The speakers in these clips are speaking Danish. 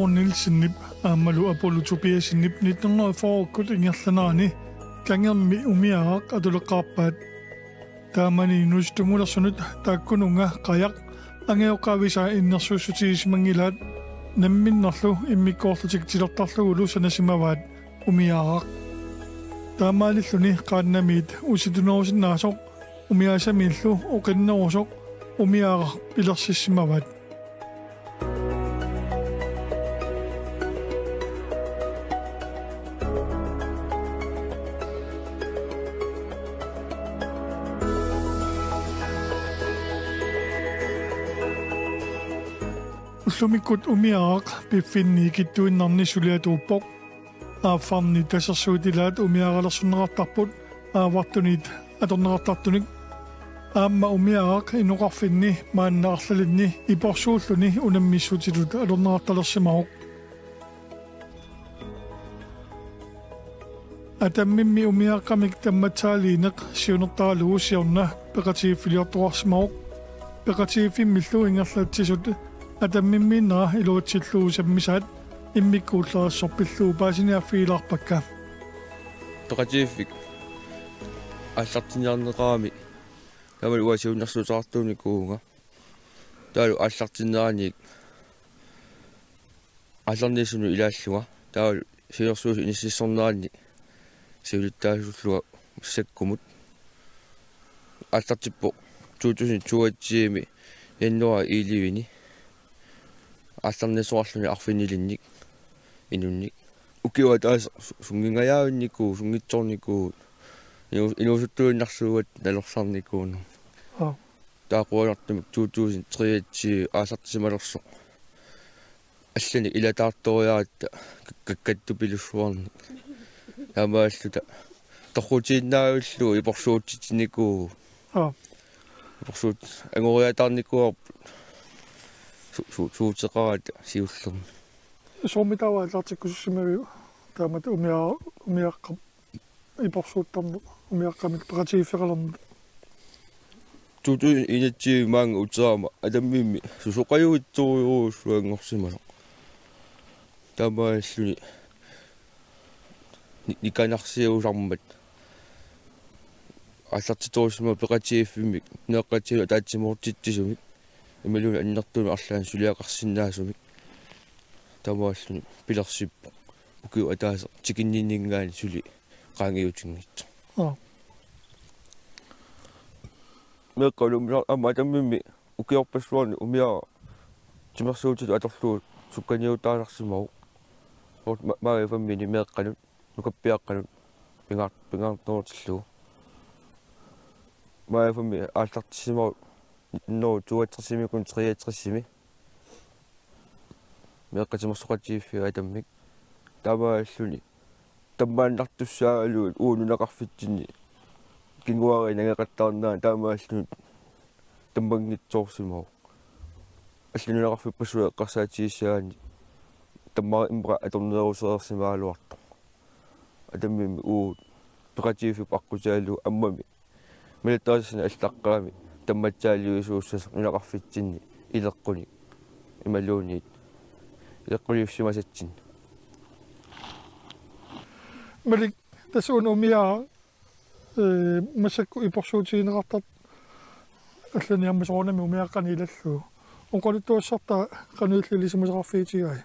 Nilsinnip aammalu apolutupiasinnip 1940 ingerlanaani kangermi umiaraq atuleqqarpaat taamani nustumulersunut taakkununga qayaq angeoqavisa innersuussutigismangilaat namminnerlu immikkoorlutik tilertarlugulu sanasimavaat umiaraq taamaalilluni qaannamiit usitunerusinnaasoq umiaasamiillu oqinnerusoq umiaraq pilersissimavat Ullumikut umiaraq piffinni kittuinnarni suliatuuppoq aaffarni tasersuutilaat umiaralersunnerartarput aavartunit atornerartartunik aamma umiaraq inoqarfinni maannaarlalinni iporsuulluni unammissuutilut alornerartalersimaruq atammimmi umiaqqamik tammatsaaliineq siunertaralugu siorna peqatiiffiliortoqarsimaruq peqatiiffimillu ingerlatsisut atammimminnera iluutsilluusammisaat immikkuullerassorpilluu paasiniaffiilarpakka toqatiiffik аллартинниарнеqaami тамал уасиуннэрсуутаартууникуунга таалу аллартиннераник алларнисуну илааллуга таалу сиерсуус иниссиссорнеранни сиулиттаасуллуга саккумут аллартиппо 2022-ми яннуа иливини алларнисуарлуни арфинилинник инунник укиуа таас сунгингаjaавинникуу сунгитсорникуу инуусуттуиннарсууат налерсарникууну таақуанартумик 2023 аасартисималерсо аллани илатаарториаратта каккаттупилуссуарни таамааллута торрутииннаавиллу ипорсуутситиникуу ипорсуут ангориатаарникуарп суутеқарат сиуллерми сормитава аллартиккуссимавиу таамат умиаққап ипорсууттарнер умиаққамик пеқатигиффеқалернут туту инатси маанга утераама атаммимми сусоқаюитсориуруссуангорсимала таамааллуни никанарсиусармат аллартиторисма пеқатигиффимик неэққатсиу таатсимортиттисумик ималуна аннертуми арлаан сулиақарсинаасумик таамааллуни пилерсиппо укиу атааса тикинниннингаани сули qaangiutinnitsu meqqalum amma tammimmi ukiorpassuarni umia timersuutilu atorluut sukkaniutaanarsimaru ort maarifammini meqqalut nukappiaqqalut pingaartortillugu maarifammi aallartissimaru no tuatsersimikun 33 meqqatimersoqatiiffiga tammik taamaalluni таммааннартуссаагалуут уунунақарфитсини кингуари нагеқаттаарнаа таамааллунут таммангитсоорсимау аллунунақарфиппасуа эққарсаатигиссаани таммара имбра аторнерусеерсимаалуарто атаммими уу пеқатигиффип аққутаалу аммами милаттаасина аллаққаами тамматсаалиусууссас нунақарфитсинни илеққуни ималуунит илеққулиуссимасатсин Malik tasun umia masakku iporsuutiineqartat allani ammasoornami umiaqqaniilallu onqolittuassarta qanuillilisimusaqarfiitigai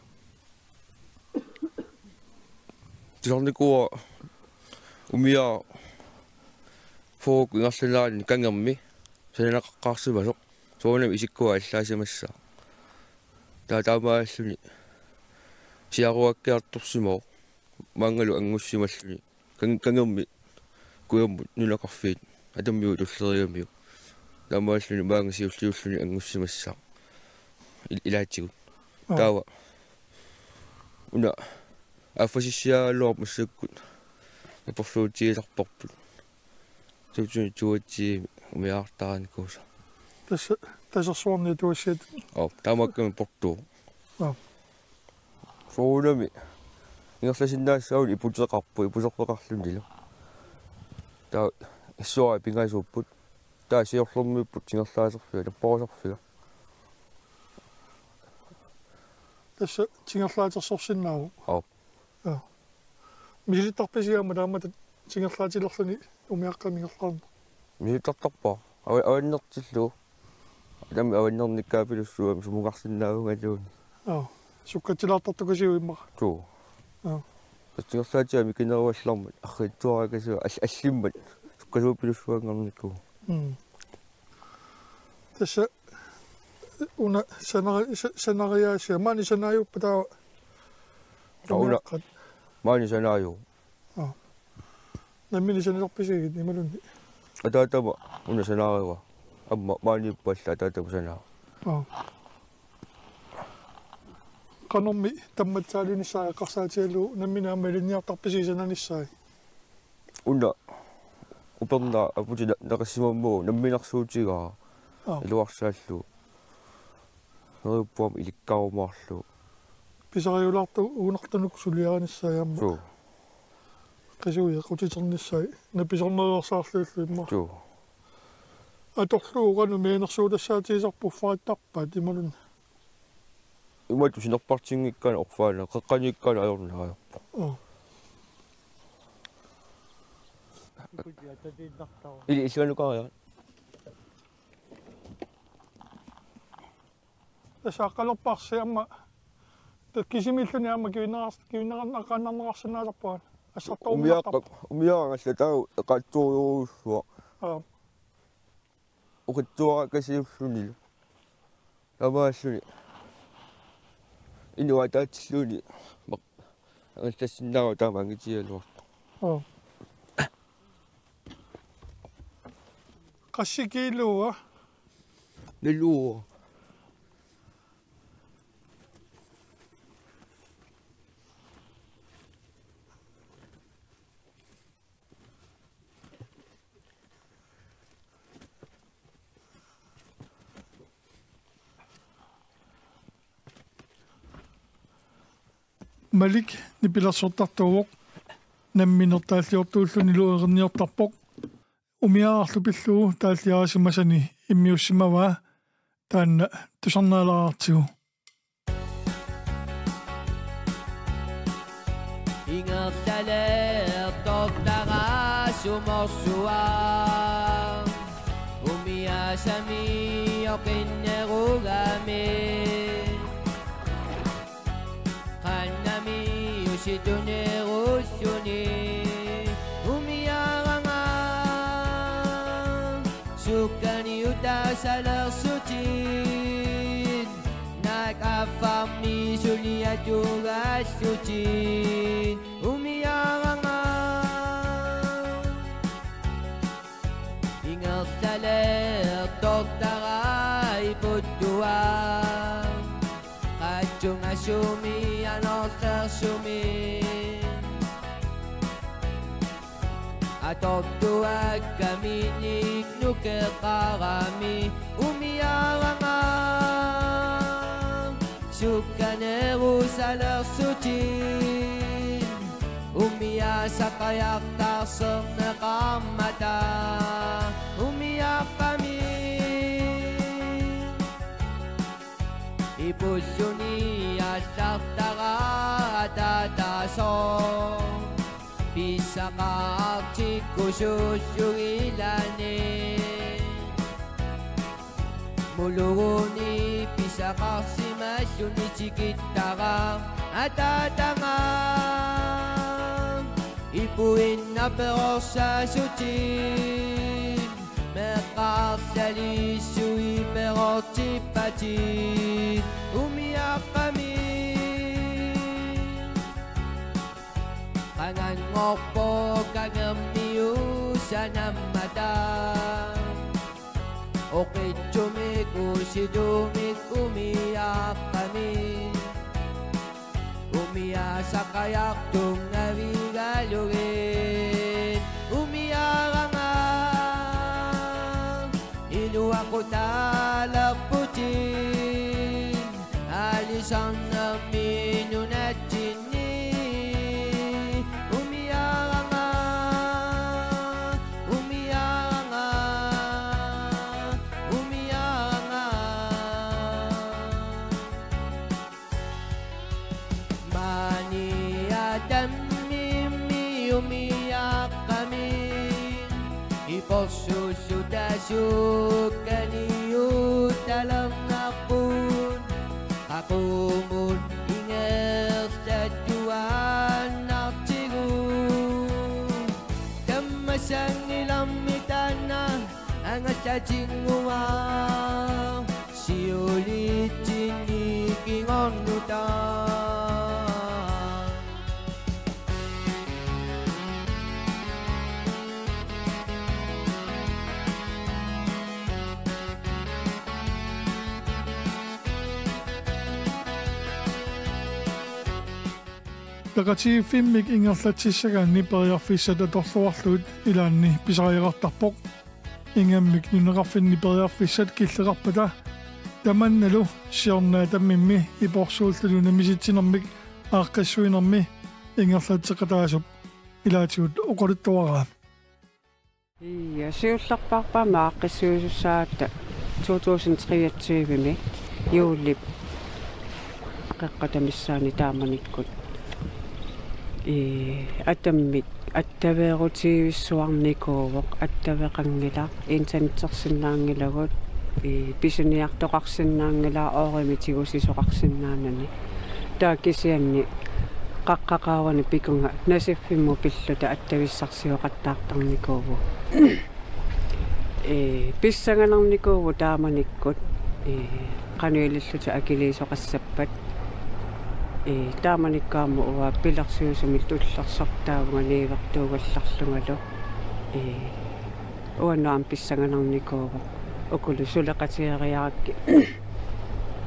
tilornikua umia fook ingarlanaani kangermi sananaqaqqaarsimasoq soonami isikkua allaasimassa taamaalluni siaruakkiartorsimoo maangalu angussimallu kangermi kuyammut nunaqarfiit atammiu tulleriamiu taamaalluni maangasiulliulluni angussimassa ilaatigut taawa una аффасиссиааллуар массаккут апорлуутиилерпорпут тутуни умиаартааникууса тасерсуарни туассиат таамакками портуу соулами ингерласиннаассааули ипутеқарпу ипусерпеқарлунилу таа иссуара пингаасууппут таа сиорлэрмиппут сингерлаасерфига таппорисерфига tässä tingerlaatersorsinnaru мисилиттарписиама таамата тингерлаатилерлүни умиаққамингерлаарна мисилтартарпаа аваннертиллу тами аваннерниккаапилуссуам сумугарсиннаавунгалуун суккатилаартартукасиу иммара туу тингерлаатиами кинеруаллармат арритсуаракасуа аллиммат суккасуупилуссуангорникку tässä una scenaariasia mani scenaariuppa taa maani scenario nammini scenaarioppisigit imalunni ataatama una scenario amma maaniuppalla ataatama scenario qanormi tammatsaalinissaaga qarsaatiallu nammina ammaliniartarpisiisananissai una uperna aputina naqassimammu namminarsuutigaa iluarsaallu nerippuam ilikkarumaarlu pisariulaartu uunartanuk suliaranissaayaamma qisuuya qutiternissai napisornerersaarluullu imma atorluuqanu meenersuutassaatiisarpu faattarpaat imalun imatu sinerpartingikkana orfaana qaqqanikkana ajornaajorpa ili isuanukaria tasaaqqalerparsi amma takkisimiilluni amma kivinneranaqannarneraarsannaasarpuan umiaangalla tau eqaattuuriuruussua uqittuarakasiullunilu amaalluni inuataatilluni angastassinnaru taamangitialuarta qassikiilua nalua Malik nipilersortartuuq namminertaalliortuulluni luerniortarpoq umiaarlupilluu taalliarasimasani immiussimavaa taanna tusarnaalaartigu ingertaleertortaraasumorsua umiasami oqinnerugami situnerussuni umiaranga sukkani utasalersutin nakafammi suliatugassutin umiaranga ingertalertortarai puttua qatsungasumi anortarsumi atoptuak kaminik nukeqarami umiaranga sukkanerussalersutin umiasaqayartarserneqarmata umiaqqami ipussuni assartara atataso pisaqaartikkusuussugilani muluguni pisaqarsimassuni tikittara atatanga ipuinnaperorsaasutin meqqaarsalisui perortippatin umiaqqami qangangorpo kangammiusanammata oqittumik usidumik umiaqqami umiasaqayartungavigalugin umiaranga iluaqutalerputin alisarnamminunattinni umiaranga umiaranga umiaranga Sukani dalam ngapun Aku mun ingat Tuhan nafsiku Kemasang ilang mitana Ang cacing uang Siulit jinikingon utang Takati filmik ingerlatissaganni periarfissat atorluarlut ilaanni pisariqartarpoq ingammik nunerarfinni periarfissat killeqarpata tamannalu siornaa tammimmi iporsuullaluna misitinermik aaqqassuinermi ingerlatseqataasup ilaatigut oqoluttuaraa Ja siullarparpaama aaqqissuusussaata 2023 juuli qeqqatamissaani taamanikkut atammik attaveerutiivissuarnikuuvoq attaveqangila internetsersinnaangilagut pisuniartoqarsinnaangila oorimitiigusisoqarsinnaanani taakisianni qaqqaqaawani pikunga nasiffimu pilluta attavissarsiuqattaartarnikuuvu pissangalarnikuuvu taamanikkut qanuililluta akiliisoqassappat taamanikkaammu uwa pilarsiusumil tullersortaavunga niivertuugallarlungalu uannuam pissangalarnikuuvu ukulu suleqatiariarakki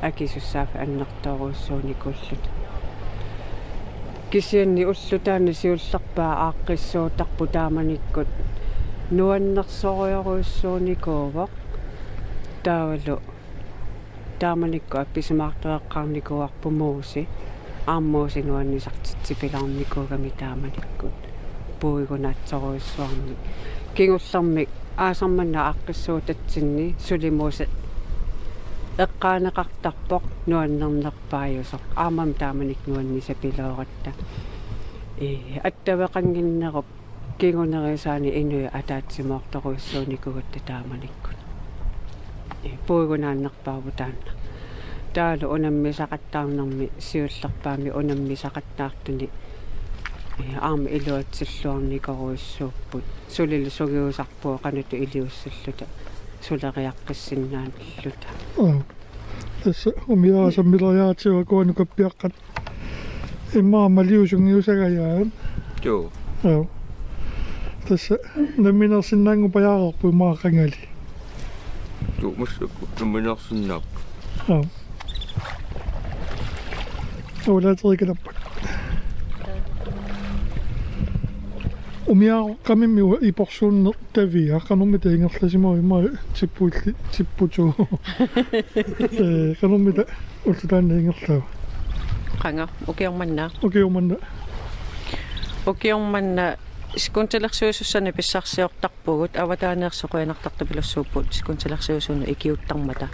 akisussaaf annertoruussuunikullut kisianni ullutaanni siullerpaa aaqqissuutarpu taamanikkut nuannersoriuruussuunikuuvoq taavalu taamanikku appisumaartoeqqarnikuarpumuusi aammuusi nuannisartitsipilarnikuugami taamanikkut puigunaatsoruussuarni kingullermik aasarmanna aaqqissuutatsinni sulimuusa eqqaaneqartarpoq nuannernerpaayusoq aamam taamanik nuannisapilooratta attaveqanginnerup kingunerisaani inui ataatsimoortoruussuunikugutta taamanikkut puigunaannerpaavu taanna taalu unammisaqattaarnermi siullerpaami unammisaqattaartuni aama iluatsilluarnikoruussuupput sulil sugiusarpuu qanutu iliussalluta suleriaqqissinnaanilluta tässä umiaasamilariaatiwa kuanukappiaqqat immaamaliusungiusagajaan joo joo tässä naminersinnaangupajaalerpu maaqangali joo mussukku naminersinnaap joo awlaaterikalappak umiaaqamimmi iporsuunner tavia qanummita ingerlasimauima tipputu qanummita ullutaanna ingerlava qanga ukiormanna skuntelersuusussani pissarsiortarpugut avataaneersoquinartartupilussuupput skuntelersuusunna ikiuttarmata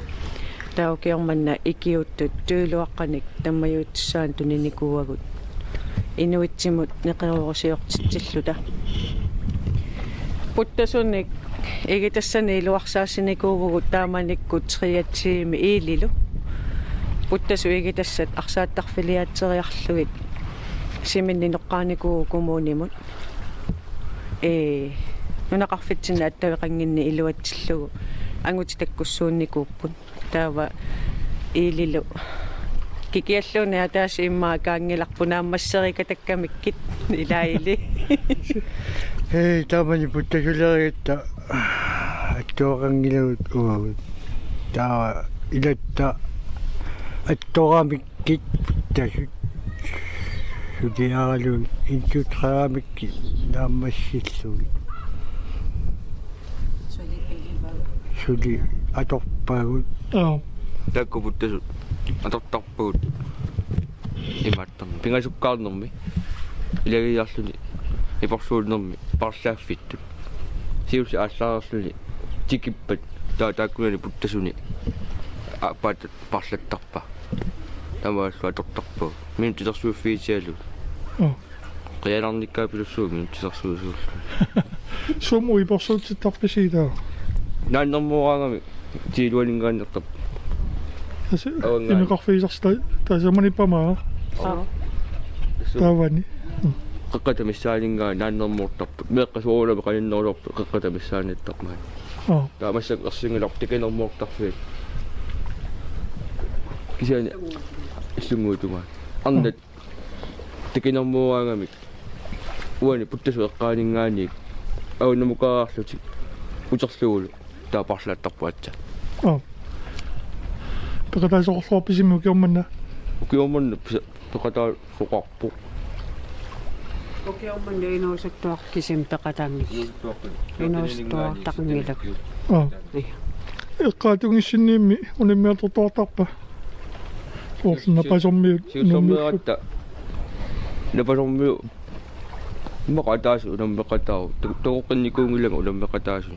taa ukiormanna ikiuttut tuuluaqqanik tammayuutissaan tuninikuuagut inuitsimut neqeruurusiortitsilluta puttasunnik igitassani iluarsaasinikuuvugut taamanikkut triatsiimi iililu puttasu igitassat arsaattarfiliaatseriarlugit siminni noqqaanikuu kumuunimut nunaqarfitsinna attaveqanginni iluatsillugu anguti takkussuunnikuupput taava iililu kikialluuna ataasi immaa kaangilarpunaammasserikatakkamikit ilaili hei taamani puttasuleriitta attuaqangilagut uagut taa ilatta attoraamikkit puttasut sudiaraluun intuutreaamikki naammassillugi suli atorpaagut takkuputtasut atortarpugut imattarmi pingasukkaarnermi ilagiarluni iporsuulnermi parlaaffittut siusi aallaarerluni tikippat taakkunani puttasuni appaat parlattarpa tamaassua atortarpuu minutisersuuffiitialu qianarnikkaapilussuumi minutisersuusuullu sumu iporsuutsittarpisiitaa нааннэрмуораангами тиилуалингааннертап имекорфиисарста таасамани памаа таавани qeqqatamissaalinngaa naannermuurtarput meeqqasuulami qalinnerluorpu qeqqatamissaanittaqmaa taamassak ersingilar tikinermuortarfiit kisiani иллунгуутугаа арнат тикинермуаангамик уани путтасу эққаанингааник аунамукаарлутик утерлугулу таапарлааттарпуатса пекатаасоқорлуарписимми укиорманна пекатаа соқарпу укиорманна инуусуттуаркисим пекатаангит инуусуттуартарнилак эққаатунгиссинниимми униммиатортуартарпа орсна пасормиут сиусэрмиратта напасормиу мақатаасу унаммеқатаа тоққинникуунгилага унаммеқатаасу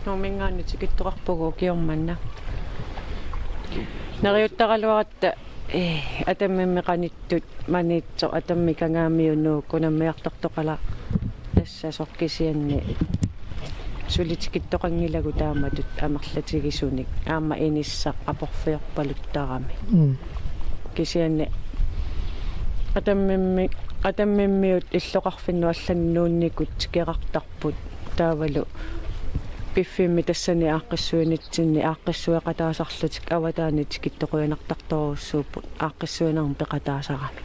номингаани тикиттоқарпугу укиорманна нариуттаралуаратта атаммиммеқаниттут маниитсо атаммикангаамиунуу кунаммиартортоқала тассасоркисианни сулитикиттоқангилагу тааматут амерлатигисуник аама иниссақ апорфиорпалуттарами кисианни атаммиммиут иллоқарфинну алланнуунникут керартарпут таавалу пиффимми тассани ааққиссуинитсинни ааққиссуеқатаасарлутик аватаани тикиттоқуянартарторуссууппут ааққиссуинарм пеқатаасарами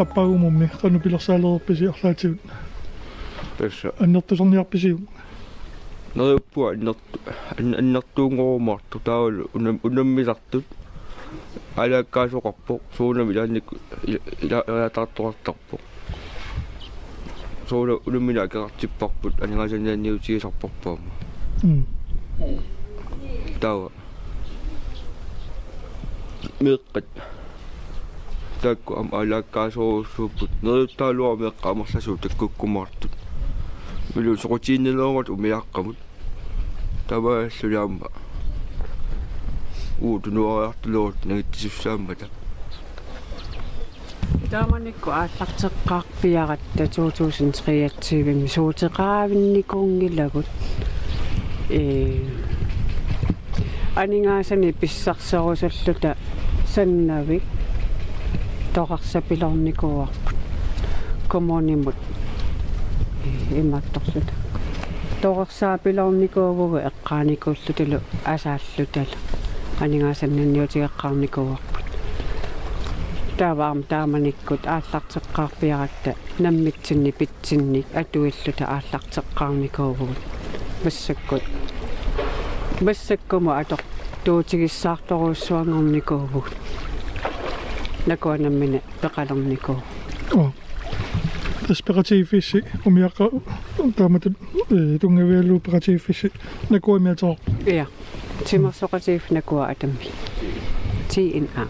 аппагумумми канупилерсаалерписи арлаатигут песса аннертусерниарписигу неруппуа аннертуунгоормарту таавалу унаммилартут алааккаасоқарпо суунами лаанник илаатартуартарпо сууна унаммила акеқартиппарпут анигасаннаанниутигисарпарпаама таава меққат такку ам алааккаасоруссууппут неруттаалуа меққамерласуу таккуккумаартут милу сорутииннелоорат умиаққамут тавааллулаама тунуариартулуут нагитсуссааммата тааманикку ааллартеққарпиаратта 2023 суутеқаавинникуунгилагут анингаасани писсарсерусуллута саннавик тоқарсапилорникууарпут коммунимут имматторлута тоқарсаапилорникуувгу эққааникууллутулу асааллутала анингаасаннанниутигеққарникууарпут тааваам тааманиккут ааллартеққарпиаратта наммитсинни питсинник атуиллута ааллартеққарникуувгут бассаккума атоқ туутигиссаарторуссуангорникуувгут накуанаммина пеқалерникуу таспеқатигиффисси умиаққа тааматут тунгавиаллуу пеқатигиффисси накуамиатоо я тимерсоқатигиф накуа атамми тиина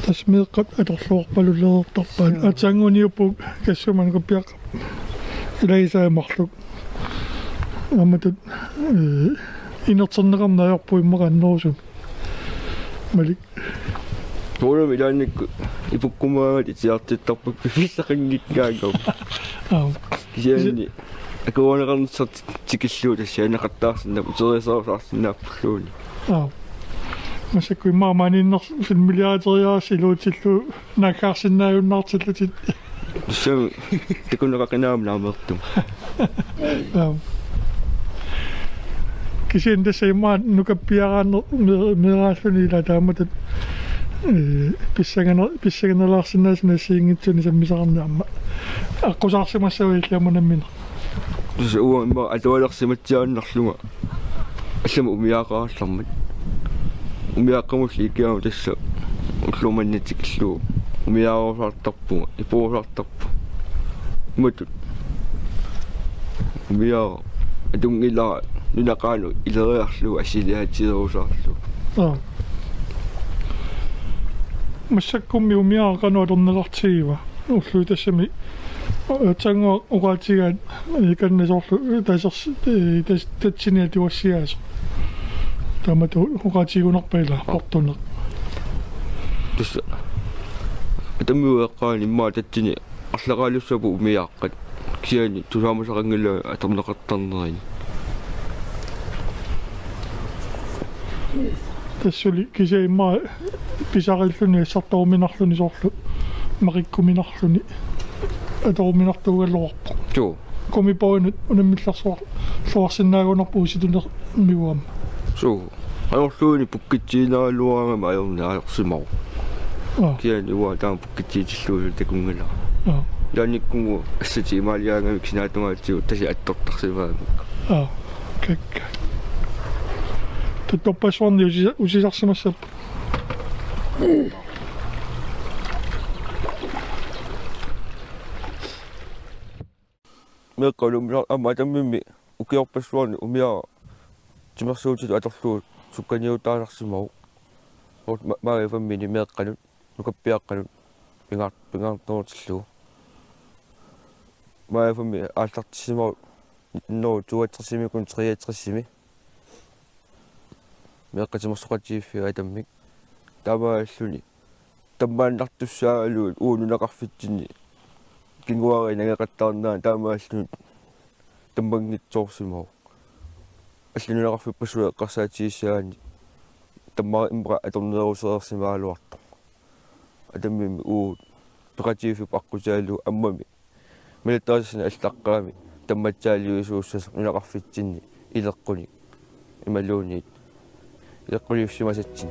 тасмеэққат аторлуорпалулеэртарпаан атсангуниуппук кассуман куппиақ илаисаамарлук аматут инертернеқарнаajorpuimмеқаннерусун малик туурами лаанникку ипуккумаагат итиартиттарпут пиффиссақингиккаагау кисианни акуанеқарнссар тикиллуу тассианеқартаарсинна утерисаарсаарсинааппуллууни масаккуи маамааниннер филмилиаатериаарсилуутиллу накаарсинааюннаартиллутит сам текунеқақинаам наамертум кисиан тассаимаат нукаппиарааннер мерааллуни ила тааматат писсагнелаарсинаасна сиингитсуни саммисақарнаама аққусаарсимассавииллиаманаммина тус уамма атуалерсиматсиааннарлунга аллама умиаақаарлармат умиааққамулли икиама тасса уллуманнатикиллуу Umiaarusartarpunga ipuusartarpu mutut umiaa atungilaa nunaqaanu ileriarlu assiliaatilerusaarlu массаккумми умиаақануалернеқартигива уллу тассами танго угаатигаат иканнасоорлу тасерс татсиниа туассиаасо тамату угаатигунарпаила портунеқ тусса атамиуэққаани иммаа татсини арлеқаалуссапу умиааққат кисиани тусаамасақангилаа атернеқартарнерини тассули кисиа иммаа писариллуни ассартаруминарлуни соорлу мариккуминарлуни аторуминартугаллуарпо ту комипоинут унаммилларсуар суарсинаагунарпу ситунер мигуам су аёрлууни пуккитсиинаалуарама аёрнаалерсимау киани уа таам пуккитсиитиллуусу такунгала яниккунгу ассати имаалиаангами ксинаатунгаатсигу таси аттортарсимаамик какка топпасуарни усисарсимассап меққалум аматаммими укиорпассуарни умиаа тимерсуутит аторлуу сукканиутаанарсимау маавифаммини меққалут нукаппиаққалут пингаартнуутиллуу маавифамми аалтартиссимау ноо туатсерсимикун триатсерсими меққатимерсоқатииффига таммик тамааллуни таммааннартуссаалуут уунунақарфитсини кингуари нагеқаттаарнаа таамааллуни таммангитсоорсимау аллунунақарфиппасуа эққарсаатииссаани таммаа имбра аторнерусеерсимаалуарто атаммими уу пеқатиифип аққусаалу аммами милтаасина аллаққаами тамматсаалиусууссас нунақарфитсинни илеққуни ималуунит илеққулиуссимасатсин